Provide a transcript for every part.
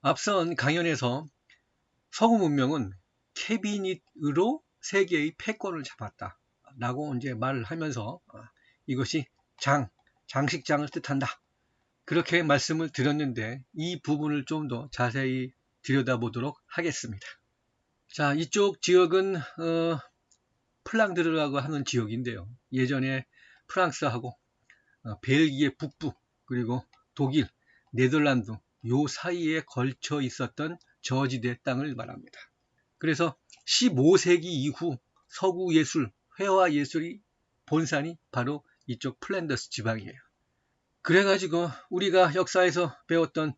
앞선 강연에서 서구 문명은 캐비닛으로 세계의 패권을 잡았다 라고 이제 말을 하면서 이것이 장식장을 뜻한다 그렇게 말씀을 드렸는데 이 부분을 좀 더 자세히 들여다보도록 하겠습니다. 자, 이쪽 지역은 플랑드르라고 하는 지역인데요. 예전에 프랑스하고 벨기에 북부 그리고 독일, 네덜란드 요 사이에 걸쳐 있었던 저지대 땅을 말합니다. 그래서 15세기 이후 서구 예술, 회화 예술이 본산이 바로 이쪽 플랜더스 지방이에요. 그래가지고 우리가 역사에서 배웠던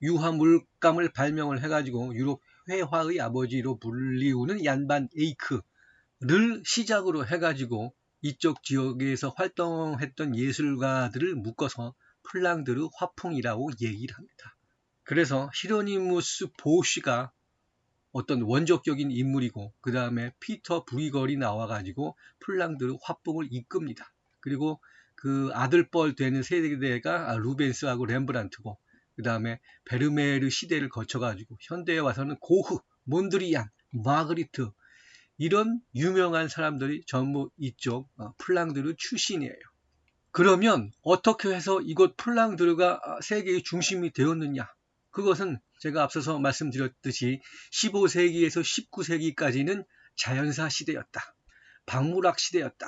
유화 물감을 발명을 해가지고 유럽 회화의 아버지로 불리우는 얀반 에이크를 시작으로 해가지고 이쪽 지역에서 활동했던 예술가들을 묶어서 플랑드르 화풍이라고 얘기를 합니다. 그래서 히로니무스 보쉬가 어떤 원조격인 인물이고 그 다음에 피터 브리걸이 나와가지고 플랑드르 화풍을 이끕니다. 그리고 그 아들뻘 되는 세대가 루벤스하고 렘브란트고 그 다음에 베르메르 시대를 거쳐가지고 현대에 와서는 고흐, 몬드리안, 마그리트 이런 유명한 사람들이 전부 이쪽 플랑드르 출신이에요. 그러면 어떻게 해서 이곳 플랑드르가 세계의 중심이 되었느냐? 그것은 제가 앞서서 말씀드렸듯이 15세기에서 19세기까지는 자연사 시대였다. 박물학 시대였다.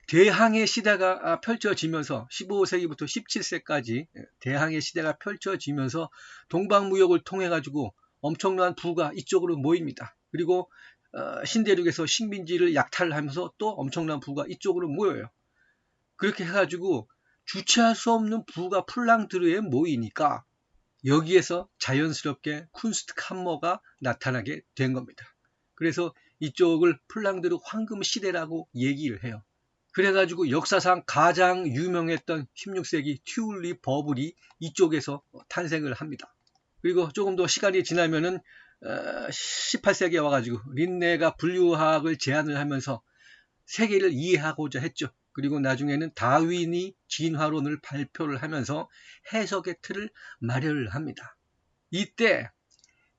대항해 시대가 펼쳐지면서 15세기부터 17세까지 대항해 시대가 펼쳐지면서 동방무역을 통해 가지고 엄청난 부가 이쪽으로 모입니다. 그리고 신대륙에서 식민지를 약탈하면서 또 엄청난 부가 이쪽으로 모여요. 그렇게 해가지고 주체할 수 없는 부가 플랑드르에 모이니까 여기에서 자연스럽게 쿤스트 캄머가 나타나게 된 겁니다. 그래서 이쪽을 플랑드르 황금 시대라고 얘기를 해요. 그래가지고 역사상 가장 유명했던 16세기 튤립 버블이 이쪽에서 탄생을 합니다. 그리고 조금 더 시간이 지나면은 18세기에 와가지고 린네가 분류학을 제안을 하면서 세계를 이해하고자 했죠. 그리고 나중에는 다윈이 진화론을 발표를 하면서 해석의 틀을 마련을 합니다. 이때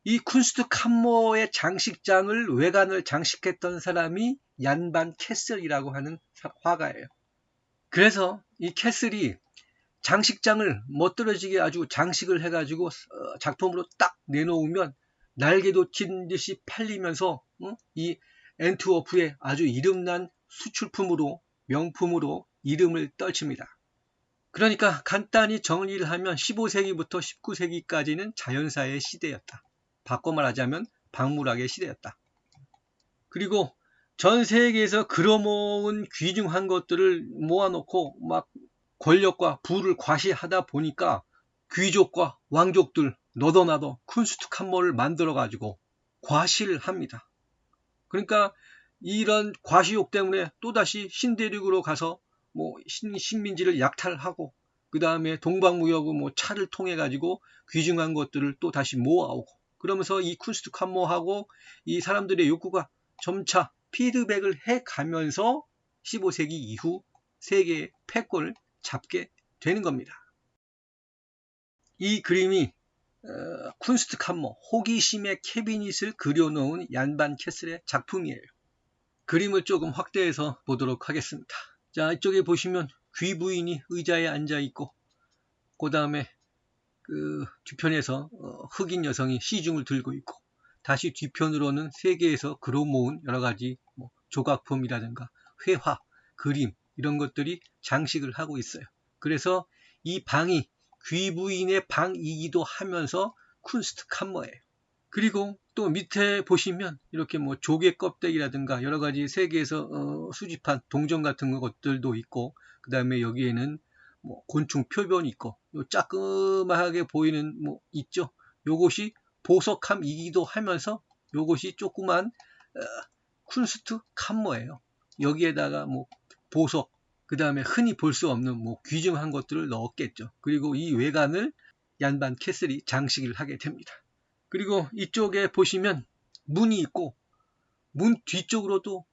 이 쿤스트 캄머의 장식장을 외관을 장식했던 사람이 얀반 캐슬이라고 하는 화가예요. 그래서 이 캐슬이 장식장을 멋들어지게 아주 장식을 해가지고 작품으로 딱 내놓으면 날개도 친 듯이 팔리면서 이 엔트워프의 아주 이름난 수출품으로 명품으로 이름을 떨칩니다. 그러니까 간단히 정리를 하면 15세기부터 19세기까지는 자연사의 시대였다. 바꿔 말하자면 박물학의 시대였다. 그리고 전 세계에서 걸어모은 귀중한 것들을 모아놓고 막 권력과 부를 과시하다 보니까 귀족과 왕족들 너도 나도 쿤스트 캄머를 만들어 가지고 과시를 합니다. 그러니까 이런 과시욕 때문에 또다시 신대륙으로 가서 식민지를 약탈하고 그 다음에 동방무역을 차를 통해 가지고 귀중한 것들을 또 다시 모아오고 그러면서 이 쿤스트 캄머하고 이 사람들의 욕구가 점차 피드백을 해 가면서 15세기 이후 세계의 패권을 잡게 되는 겁니다. 이 그림이 쿤스트 캄머 호기심의 캐비닛을 그려놓은 얀반 캐슬의 작품이에요. 그림을 조금 확대해서 보도록 하겠습니다. 자, 이쪽에 보시면 귀부인이 의자에 앉아 있고 그 다음에 그 뒤편에서 흑인 여성이 시중을 들고 있고 다시 뒤편으로는 세계에서 걸어모은 여러 가지 조각품이라든가 회화, 그림 이런 것들이 장식을 하고 있어요. 그래서 이 방이 귀부인의 방이기도 하면서 쿤스트 캄머예요. 그리고 또 밑에 보시면 이렇게 조개 껍데기라든가 여러 가지 세계에서 수집한 동전 같은 것들도 있고 그 다음에 여기에는 곤충 표본이 있고 요 짜끄하게 보이는 있죠. 요것이 보석함이기도 하면서 요것이 조그만 쿤스트 캄머예요. 여기에다가 보석 그 다음에 흔히 볼 수 없는 귀중한 것들을 넣었겠죠. 그리고 이 외관을 얀반 캐슬이 장식을 하게 됩니다. 그리고 이쪽에 보시면 문이 있고 문 뒤쪽으로도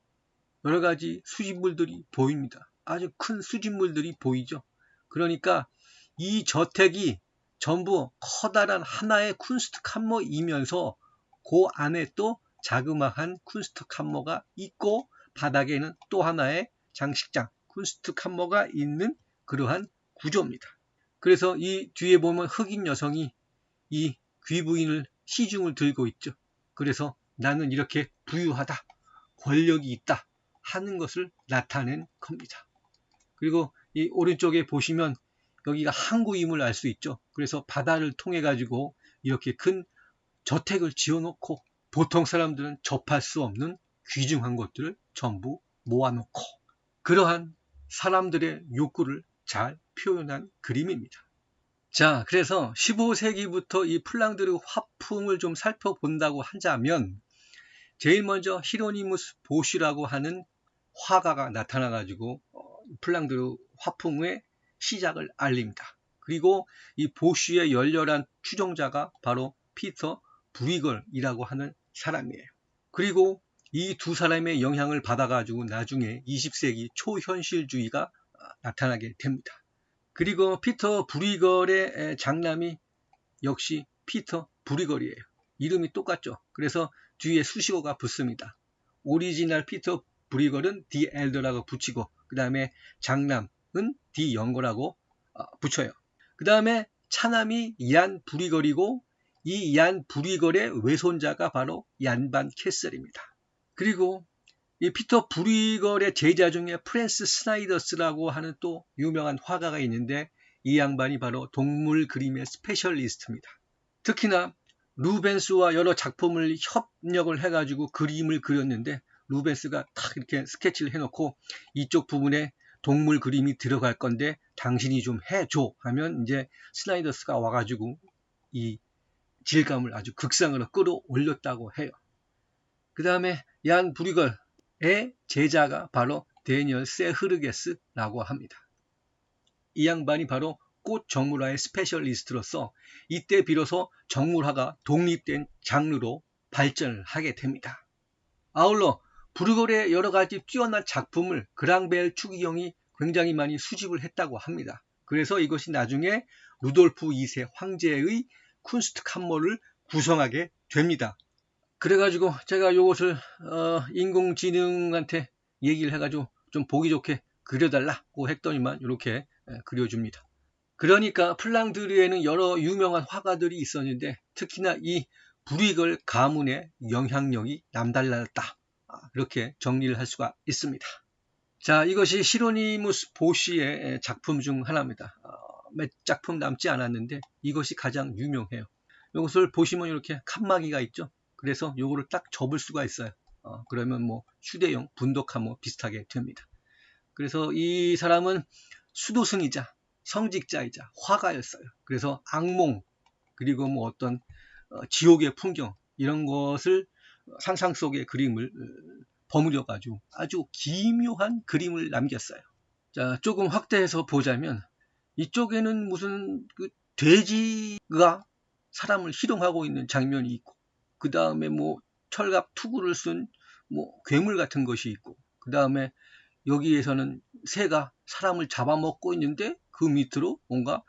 여러 가지 수집물들이 보입니다. 아주 큰 수집물들이 보이죠. 그러니까 이 저택이 전부 커다란 하나의 쿤스트 칸모이면서 그 안에 또 자그마한 쿤스트 칸모가 있고 바닥에는 또 하나의 장식장 쿤스트 칸모가 있는 그러한 구조입니다. 그래서 이 뒤에 보면 흑인 여성이 이 귀부인을 시중을 들고 있죠. 그래서 나는 이렇게 부유하다, 권력이 있다 하는 것을 나타낸 겁니다. 그리고 이 오른쪽에 보시면 여기가 항구임을 알 수 있죠. 그래서 바다를 통해 가지고 이렇게 큰 저택을 지어놓고 보통 사람들은 접할 수 없는 귀중한 것들을 전부 모아놓고 그러한 사람들의 욕구를 잘 표현한 그림입니다. 자, 그래서 15세기부터 이 플랑드르 화풍을 좀 살펴본다고 하자면 제일 먼저 히로니무스 보쉬라고 하는 화가가 나타나가지고 플랑드르 화풍의 시작을 알립니다. 그리고 이 보쉬의 열렬한 추종자가 바로 피터 브리걸이라고 하는 사람이에요. 그리고 이 두 사람의 영향을 받아가지고 나중에 20세기 초현실주의가 나타나게 됩니다. 그리고 피터 브리걸의 장남이 역시 피터 브리걸이에요. 이름이 똑같죠. 그래서 뒤에 수식어가 붙습니다. 오리지널 피터 브리걸은 디 엘더라고 붙이고 그 다음에 장남은 디 영거라고 붙여요. 그 다음에 차남이 얀 브리걸이고 이 얀 브리걸의 외손자가 바로 얀반 캐슬입니다. 그리고 이 피터 브리걸의 제자 중에 프랜스 스나이더스라고 하는 또 유명한 화가가 있는데 이 양반이 바로 동물 그림의 스페셜리스트입니다. 특히나 루벤스와 여러 작품을 협력을 해가지고 그림을 그렸는데 루벤스가 탁 이렇게 스케치를 해놓고 이쪽 부분에 동물 그림이 들어갈 건데 당신이 좀 해줘 하면 이제 스나이더스가 와가지고 이 질감을 아주 극상으로 끌어올렸다고 해요. 그 다음에 얀 브리걸의 제자가 바로 데니얼 세흐르게스라고 합니다. 이 양반이 바로 꽃 정물화의 스페셜리스트로서 이때 비로소 정물화가 독립된 장르로 발전을 하게 됩니다. 아울러 브리걸의 여러 가지 뛰어난 작품을 그랑벨 추기경이 굉장히 많이 수집을 했다고 합니다. 그래서 이것이 나중에 루돌프 2세 황제의 쿤스트 칸모를 구성하게 됩니다. 그래가지고 제가 이것을 인공지능한테 얘기를 해가지고 좀 보기 좋게 그려달라고 했더니만 이렇게 그려줍니다. 그러니까 플랑드르에는 여러 유명한 화가들이 있었는데 특히나 이 브리걸 가문의 영향력이 남달랐다. 이렇게 정리를 할 수가 있습니다. 자, 이것이 히로니무스 보쉬의 작품 중 하나입니다. 몇 작품 남지 않았는데 이것이 가장 유명해요. 이것을 보시면 이렇게 칸막이가 있죠. 그래서 요거를 딱 접을 수가 있어요. 그러면 뭐 휴대용 분독하고 비슷하게 됩니다. 그래서 이 사람은 수도승이자 성직자이자 화가였어요. 그래서 악몽 그리고 뭐 어떤 지옥의 풍경 이런 것을 상상 속의 그림을 버무려 가지고 아주 기묘한 그림을 남겼어요. 자, 조금 확대해서 보자면 이쪽에는 무슨 그 돼지가 사람을 희롱하고 있는 장면이 있고 그 다음에 뭐 철갑 투구를 쓴 뭐 괴물 같은 것이 있고 그 다음에 여기에서는 새가 사람을 잡아먹고 있는데 그 밑으로 뭔가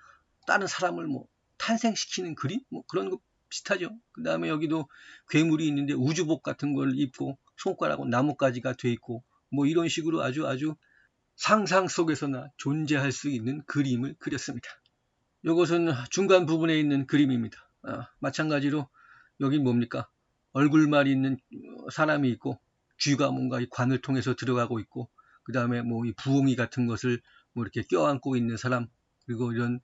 다른 사람을 뭐 탄생시키는 그림 뭐 그런 거 비슷하죠. 그 다음에 여기도 괴물이 있는데 우주복 같은 걸 입고 손가락은 나뭇가지가 돼 있고 뭐 이런 식으로 아주 상상 속에서나 존재할 수 있는 그림을 그렸습니다. 이것은 중간 부분에 있는 그림입니다. 마찬가지로 여기 뭡니까? 얼굴만 있는 사람이 있고 쥐가 뭔가 이 관을 통해서 들어가고 있고 그 다음에 뭐 이 부엉이 같은 것을 뭐 이렇게 껴안고 있는 사람 그리고 이런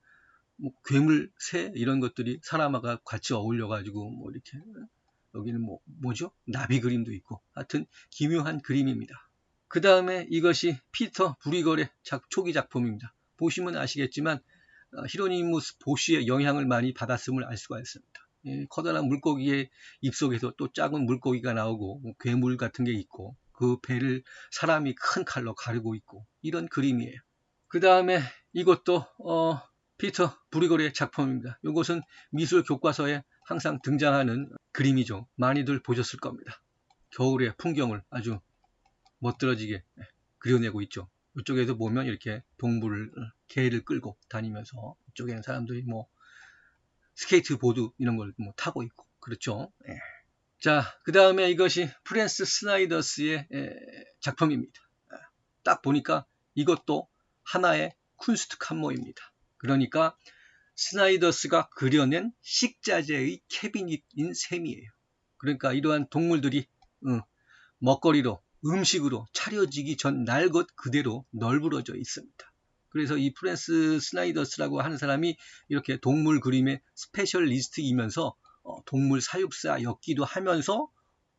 뭐 괴물, 새 이런 것들이 사람하고 같이 어울려 가지고 뭐 이렇게 여기는 뭐죠? 나비 그림도 있고 하여튼 기묘한 그림입니다. 그 다음에 이것이 피터 브리걸의 초기 작품입니다. 보시면 아시겠지만 히로니무스 보쉬의 영향을 많이 받았음을 알 수가 있습니다. 커다란 물고기의 입속에서 또 작은 물고기가 나오고 뭐 괴물 같은 게 있고 그 배를 사람이 큰 칼로 가르고 있고 이런 그림이에요. 그 다음에 이것도 피터 브리걸의 작품입니다. 이것은 미술 교과서에 항상 등장하는 그림이죠. 많이들 보셨을 겁니다. 겨울의 풍경을 아주 멋들어지게 그려내고 있죠. 이쪽에서 보면 이렇게 동물을 개를 끌고 다니면서 이쪽에는 사람들이 뭐 스케이트보드 이런 걸 뭐 타고 있고 그렇죠. 예. 자, 그 다음에 이것이 프랜스 스나이더스의 작품입니다. 딱 보니까 이것도 하나의 쿤스트 칸모입니다. 그러니까 스나이더스가 그려낸 식자재의 캐비닛인 셈이에요. 그러니까 이러한 동물들이 먹거리로 음식으로 차려지기 전 날 것 그대로 널브러져 있습니다. 그래서 이 프랜스 스나이더스라고 하는 사람이 이렇게 동물 그림의 스페셜리스트이면서 동물 사육사였기도 하면서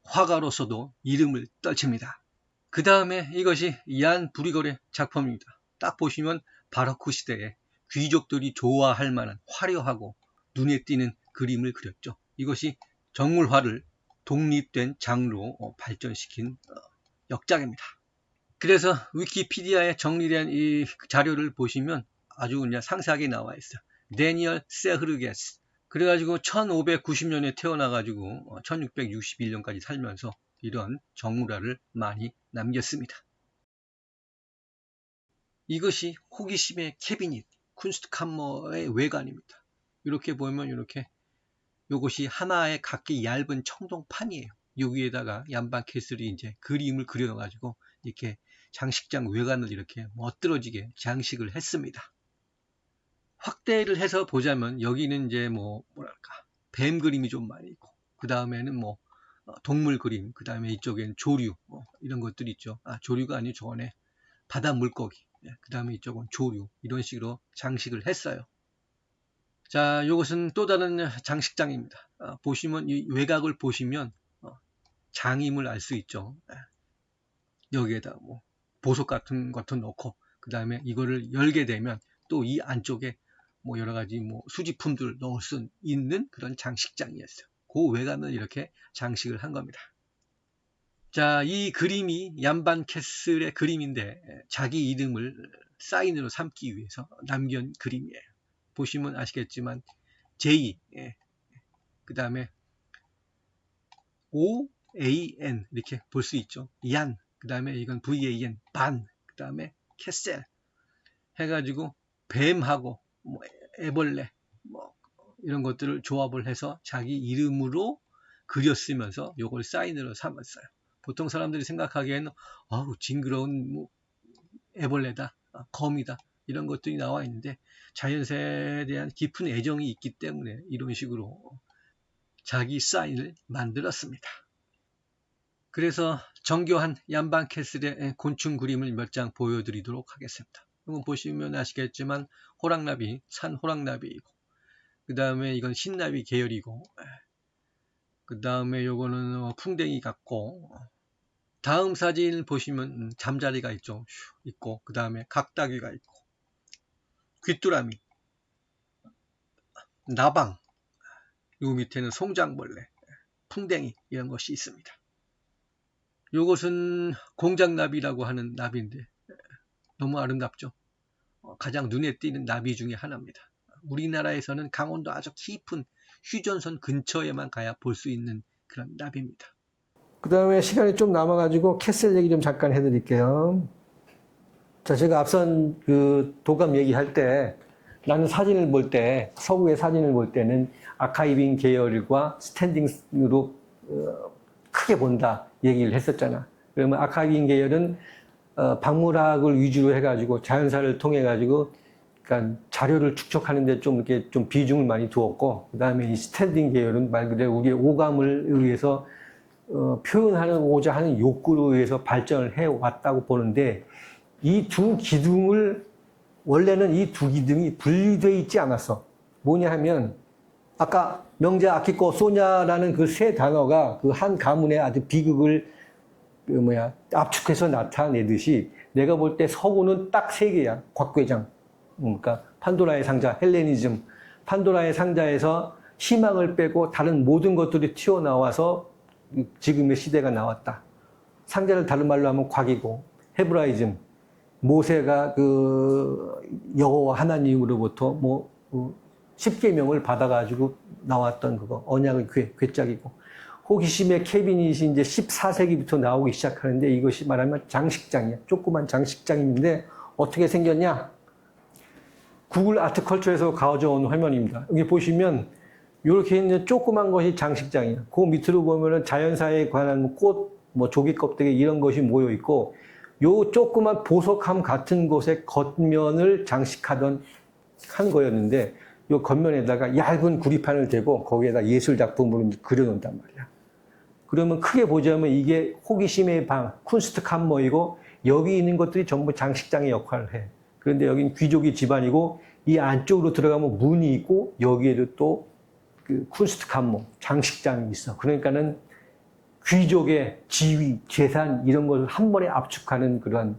화가로서도 이름을 떨칩니다. 그 다음에 이것이 얀 브리걸의 작품입니다. 딱 보시면 바로크 시대에 귀족들이 좋아할 만한 화려하고 눈에 띄는 그림을 그렸죠. 이것이 정물화를 독립된 장르로 발전시킨 역작입니다. 그래서 위키피디아에 정리된 이 자료를 보시면 아주 그냥 상세하게 나와 있어요. 데니얼 세흐르게스. 그래가지고 1590년에 태어나가지고 1661년까지 살면서 이런 정물화를 많이 남겼습니다. 이것이 호기심의 캐비닛, 쿤스트 칸모의 외관입니다. 이렇게 보면 이렇게 이것이 하나의 각기 얇은 청동판이에요. 여기에다가 얀반 캐슬이 이제 그림을 그려가지고 이렇게 장식장 외관을 이렇게 멋들어지게 장식을 했습니다. 확대를 해서 보자면 여기는 이제 뭐랄까 뱀 그림이 좀 많이 있고 그 다음에는 뭐 동물 그림, 그 다음에 이쪽엔 조류 이런 것들이 있죠. 조류가 아니고 저거네 바다 물고기. 그 다음에 이쪽은 조류 이런 식으로 장식을 했어요. 자, 이것은 또 다른 장식장입니다. 보시면 이 외곽을 보시면 장임을 알 수 있죠. 여기에다 뭐 보석 같은 것도 넣고 그 다음에 이거를 열게 되면 또 이 안쪽에 뭐 여러 가지 뭐 수집품들을 넣을 수 있는 그런 장식장이었어요. 그 외관을 이렇게 장식을 한 겁니다. 자, 이 그림이 얀반 캐슬의 그림인데 자기 이름을 사인으로 삼기 위해서 남긴 그림이에요. 보시면 아시겠지만 J, 그 다음에 OAN 이렇게 볼 수 있죠. 얀, 그 다음에 이건 VAN, 반, 그 다음에 캐셀 해가지고 뱀하고 뭐 애벌레 뭐 이런 것들을 조합을 해서 자기 이름으로 그렸으면서 요걸 사인으로 삼았어요. 보통 사람들이 생각하기에는 징그러운 뭐 애벌레다, 거미다 이런 것들이 나와 있는데 자연사에 대한 깊은 애정이 있기 때문에 이런 식으로 자기 사인을 만들었습니다. 그래서 정교한 얀반 캐슬의 곤충 그림을 몇 장 보여드리도록 하겠습니다. 이건 보시면 아시겠지만 호랑나비, 산 호랑나비이고 그 다음에 이건 신나비 계열이고 그 다음에 요거는 풍뎅이 같고 다음 사진 보시면 잠자리가 있고 그 다음에 각다귀가 있고 귀뚜라미, 나방, 요 밑에는 송장벌레, 풍뎅이 이런 것이 있습니다. 요것은 공작나비라고 하는 나비인데 너무 아름답죠. 가장 눈에 띄는 나비 중에 하나입니다. 우리나라에서는 강원도 아주 깊은 휴전선 근처에만 가야 볼 수 있는 그런 나비입니다. 그 다음에 시간이 좀 남아가지고 캐슬 얘기 좀 잠깐 해드릴게요. 자, 제가 앞선 그 도감 얘기할 때 나는 사진을 볼 때, 서구의 사진을 볼 때는 아카이빙 계열과 스탠딩으로 크게 본다 얘기를 했었잖아. 그러면 아카이빙 계열은 박물학을 위주로 해가지고 자연사를 통해가지고 그러니까 자료를 축적하는 데 좀 이렇게 좀 비중을 많이 두었고, 그 다음에 이 스탠딩 계열은 말 그대로 우리의 오감을 의해서 표현하고자 하는 욕구로 의해서 발전을 해왔다고 보는데, 이 두 기둥을 원래는 이 두 기둥이 분리되어 있지 않았어. 뭐냐 하면 아까 명자, 아키코, 소냐라는 그 세 단어가 그 한 가문의 아주 비극을 압축해서 나타내듯이 내가 볼 때 서구는 딱 세 개야. 곽궤장. 그러니까 판도라의 상자, 헬레니즘. 판도라의 상자에서 희망을 빼고 다른 모든 것들이 튀어나와서 지금의 시대가 나왔다. 상자를 다른 말로 하면 곽이고, 헤브라이즘. 모세가 그 여호와 하나님으로부터 십계명을 받아가지고 나왔던 그거 언약의 괴짝이고, 호기심의 캐비닛이 이제 14세기부터 나오기 시작하는데 이것이 말하면 장식장이야. 조그만 장식장인데 어떻게 생겼냐? 구글 아트컬처에서 가져온 화면입니다. 여기 보시면 이렇게 있는 조그만 것이 장식장이야. 그 밑으로 보면은 자연사에 관한 꽃, 뭐 조개 껍데기 이런 것이 모여 있고, 요 조그만 보석함 같은 곳의 겉면을 장식하던 한 거였는데, 요 겉면에다가 얇은 구리판을 대고 거기에다 예술 작품으로 그려놓는단 말이야. 그러면 크게 보자면 이게 호기심의 방, 쿤스트 캄머이고, 여기 있는 것들이 전부 장식장의 역할을 해. 그런데 여긴 귀족의 집안이고, 이 안쪽으로 들어가면 문이 있고, 여기에도 또 그 쿤스트 캄머, 장식장이 있어. 그러니까는 귀족의 지위, 재산 이런 것을 한 번에 압축하는 그런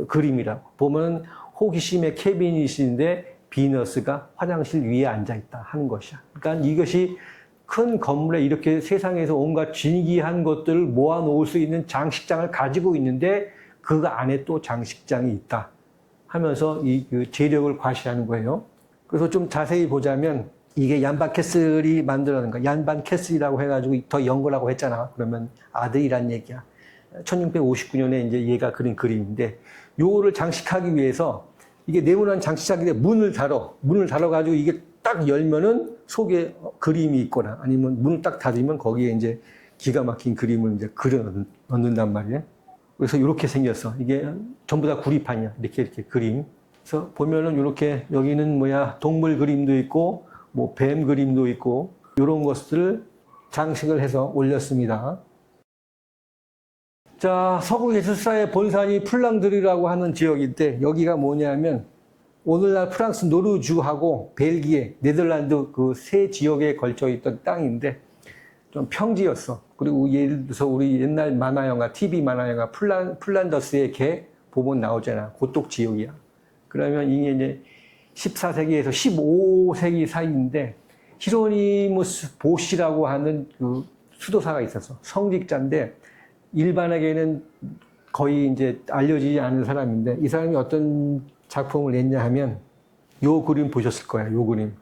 그림이라고. 보면 호기심의 캐비닛인데 비너스가 화장실 위에 앉아있다 하는 것이야. 그러니까 이것이 큰 건물에 이렇게 세상에서 온갖 진기한 것들을 모아놓을 수 있는 장식장을 가지고 있는데 그 안에 또 장식장이 있다 하면서 이 재력을 과시하는 거예요. 그래서 좀 자세히 보자면 이게 얀반 캐슬이 만들어낸 거. 얀반 캐슬이라고 해가지고 더 연거라고 했잖아. 그러면 아들이란 얘기야. 1659년에 이제 얘가 그린 그림인데, 요거를 장식하기 위해서 이게 네모난 장식장인데 문을 달아가지고 이게 딱 열면은 속에 그림이 있거나 아니면 문을 딱 닫으면 거기에 이제 기가 막힌 그림을 이제 그려 넣는단 말이에요. 그래서 이렇게 생겼어. 이게 전부 다 구리판이야. 이렇게 그림. 그래서 보면은 이렇게 여기는 동물 그림도 있고, 뭐 뱀 그림도 있고 이런 것들을 장식을 해서 올렸습니다. 자, 서구 예술사의 본산이 플랑드르라고 하는 지역인데 여기가 뭐냐면 오늘날 프랑스 노르주하고 벨기에, 네덜란드 그 세 지역에 걸쳐 있던 땅인데 좀 평지였어. 그리고 예를 들어서 우리 옛날 만화영화, TV 만화영화 플란더스의 개 보면 나오잖아. 그쪽 지역이야. 그러면 이게 이제 14세기에서 15세기 사이인데 히로니무스 보시라고 하는 그 수도사가 있었어. 성직자인데 일반에게는 거의 이제 알려지지 않은 사람인데 이 사람이 어떤 작품을 냈냐 하면 요 그림 보셨을 거야. 요 그림.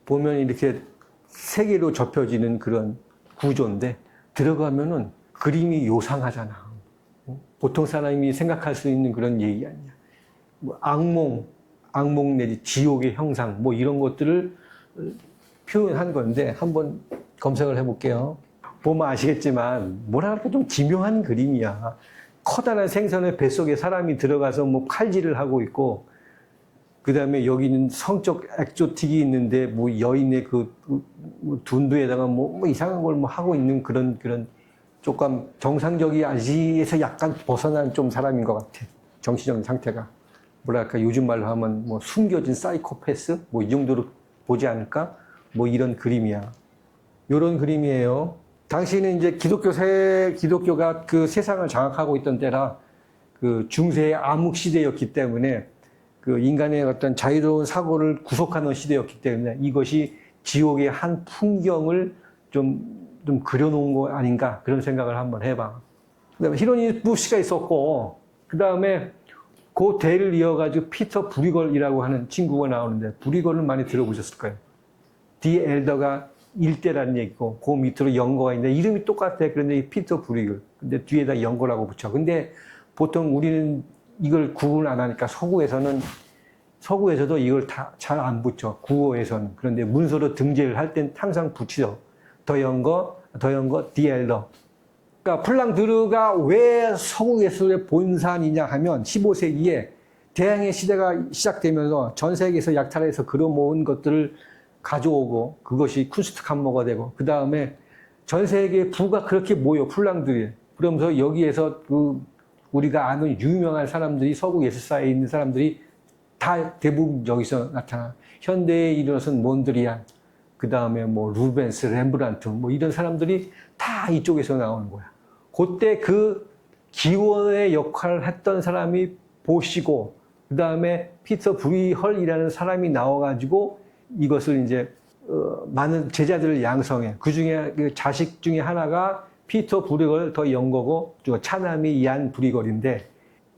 보면 이렇게 세 개로 접혀지는 그런 구조인데 들어가면은 그림이 요상하잖아. 보통 사람이 생각할 수 있는 그런 얘기 아니야. 뭐 악몽 내지 지옥의 형상 뭐 이런 것들을 표현한 건데 한번 검색을 해볼게요. 보면 아시겠지만 뭐랄까 좀 기묘한 그림이야. 커다란 생선의 뱃속에 사람이 들어가서 뭐 칼질을 하고 있고 그 다음에 여기는 성적 액조틱이 있는데 뭐 여인의 그 둔두에다가 뭐 이상한 걸 뭐 하고 있는 그런 조금 정상적이 아지에서 약간 벗어난 좀 사람인 것 같아. 정신적인 상태가. 뭐랄까 요즘 말로 하면 뭐 숨겨진 사이코패스 뭐 이 정도로 보지 않을까 뭐 이런 그림이야. 이런 그림이에요. 당시는 이제 기독교가 그 세상을 장악하고 있던 때라 그 중세의 암흑 시대였기 때문에 그 인간의 어떤 자유로운 사고를 구속하는 시대였기 때문에 이것이 지옥의 한 풍경을 좀 그려놓은 거 아닌가 그런 생각을 한번 해봐. 그다음에 히로니무스가 있었고 그 다음에 그 대를 이어가지고 피터 브리걸이라고 하는 친구가 나오는데 브리걸은 많이 들어보셨을 거예요. 디 엘더가 일대라는 얘기고 그 밑으로 영거가 있는데 이름이 똑같아. 그런데 피터 브리걸. 근데 뒤에다 영거라고 붙여. 근데 보통 우리는 이걸 구분 안 하니까 서구에서도 이걸 다 잘 안 붙여. 구어에서는. 그런데 문서로 등재를 할 땐 항상 붙이죠. 더 영거, 디 엘더. 그러니까 플랑드르가 왜 서구 예술의 본산이냐 하면 15세기에 대항해 시대가 시작되면서 전 세계에서 약탈해서 그려모은 것들을 가져오고 그것이 쿤스트 캄머가 되고 그 다음에 전 세계 부가 그렇게 모여 플랑드르에. 그러면서 여기에서 그 우리가 아는 유명한 사람들이 서구 예술사에 있는 사람들이 다 대부분 여기서 나타나. 현대에 이르러선 몬드리안, 그 다음에 뭐 루벤스, 렘브란트 뭐 이런 사람들이 다 이쪽에서 나오는 거야. 그때 그 기원의 역할을 했던 사람이 보시고 그 다음에 피터 브리헐이라는 사람이 나와가지고 이것을 이제 많은 제자들을 양성해. 그 중에 그 자식 중에 하나가 피터 브리걸 더 영거고 차남이 얀 브리걸인데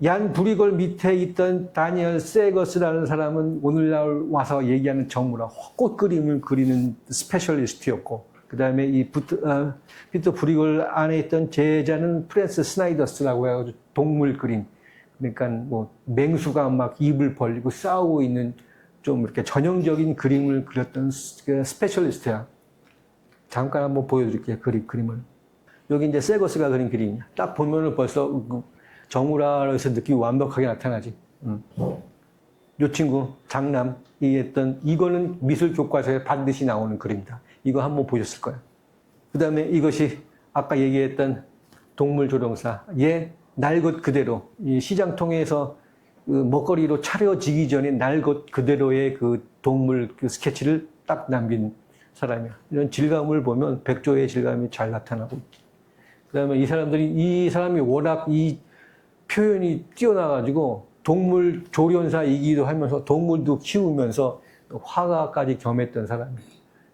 얀 브리걸 밑에 있던 다니엘 세거스라는 사람은 오늘날 와서 얘기하는 전무라 꽃 그림을 그리는 스페셜리스트였고 그 다음에 이 피터 브리걸 안에 있던 제자는 프랜스 스나이더스라고 해가지고 동물 그림. 그러니까 뭐 맹수가 막 입을 벌리고 싸우고 있는 좀 이렇게 전형적인 그림을 그렸던 스페셜리스트야. 잠깐 한번 보여드릴게요. 그림을. 여기 이제 세거스가 그린 그림이야. 딱 보면은 벌써 정우라에서 느낌이 완벽하게 나타나지. 이 친구 장남이 했던 이거는 미술 교과서에 반드시 나오는 그림이다. 이거 한번 보셨을 거예요. 그 다음에 이것이 아까 얘기했던 동물 조종사. 얘 날 것 그대로 이 시장통에서 그 먹거리로 차려지기 전에 날 것 그대로의 그 동물 그 스케치를 딱 남긴 사람이야. 이런 질감을 보면 백조의 질감이 잘 나타나고 있지. 그 다음에 이 사람이 워낙 이 표현이 뛰어나가지고 동물 조련사이기도 하면서 동물도 키우면서 화가까지 겸했던 사람이에요.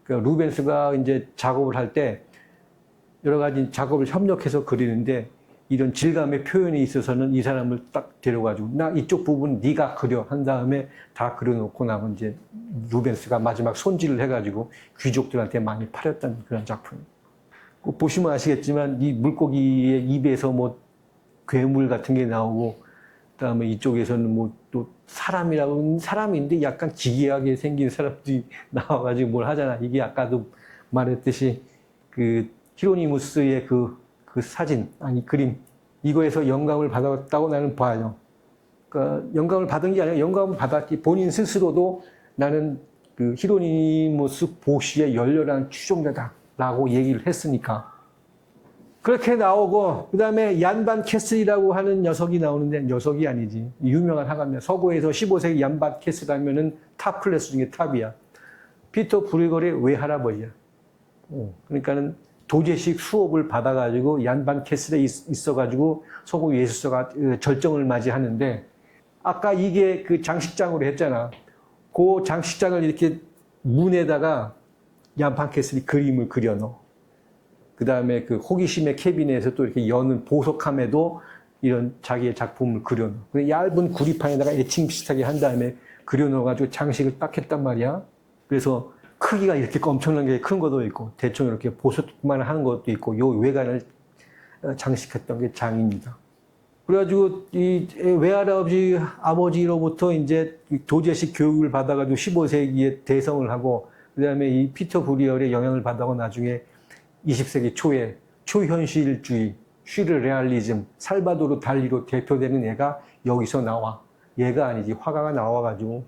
그러니까 루벤스가 이제 작업을 할 때 여러 가지 작업을 협력해서 그리는데 이런 질감의 표현이 있어서는 이 사람을 딱 데려가지고 나 이쪽 부분 네가 그려 한 다음에 다 그려놓고 나면 이제 루벤스가 마지막 손질을 해가지고 귀족들한테 많이 팔렸던 그런 작품. 보시면 아시겠지만 이 물고기의 입에서 뭐 괴물 같은 게 나오고 그다음에 이쪽에서는 뭐 또 사람이라고 사람인데 약간 기괴하게 생긴 사람들이 나와가지고 뭘 하잖아. 이게 아까도 말했듯이 그 히로니무스의 그 사진 아니 그림 이거에서 영감을 받았다고 나는 봐요. 그러니까 영감을 받은 게 아니라 영감을 받았지 본인 스스로도 나는 그 히로니무스 보시의 열렬한 추종자다라고 얘기를 했으니까. 그렇게 나오고 그다음에 얀반 캐슬이라고 하는 녀석이 나오는데 녀석이 아니지. 유명한 화가입니다. 서구에서 15세기 얀반 캐슬 하면은 탑 클래스 중에 탑이야. 피터 브루거의 외할아버지야. 그러니까는 도제식 수업을 받아가지고 얀반 캐슬에 있어가지고 서구 예술사가 절정을 맞이하는데 아까 이게 그 장식장으로 했잖아. 그 장식장을 이렇게 문에다가 얀반 캐슬이 그림을 그려넣어. 그 다음에 그 호기심의 캐비넷에서 또 이렇게 여는 보석함에도 이런 자기의 작품을 그려넣어. 얇은 구리판에다가 애칭 비슷하게 한 다음에 그려넣어가지고 장식을 딱 했단 말이야. 그래서 크기가 이렇게 엄청나게 큰 것도 있고, 대충 이렇게 보석만 하는 것도 있고, 요 외관을 장식했던 게 장입니다. 그래가지고 이 외할아버지로부터 이제 도제식 교육을 받아가지고 15세기에 대성을 하고, 그 다음에 이 피터 브리얼의 영향을 받아고 나중에 20세기 초에 초현실주의, 슈르레알리즘, 살바도르 달리로 대표되는 애가 여기서 나와. 얘가 아니지. 화가가 나와가지고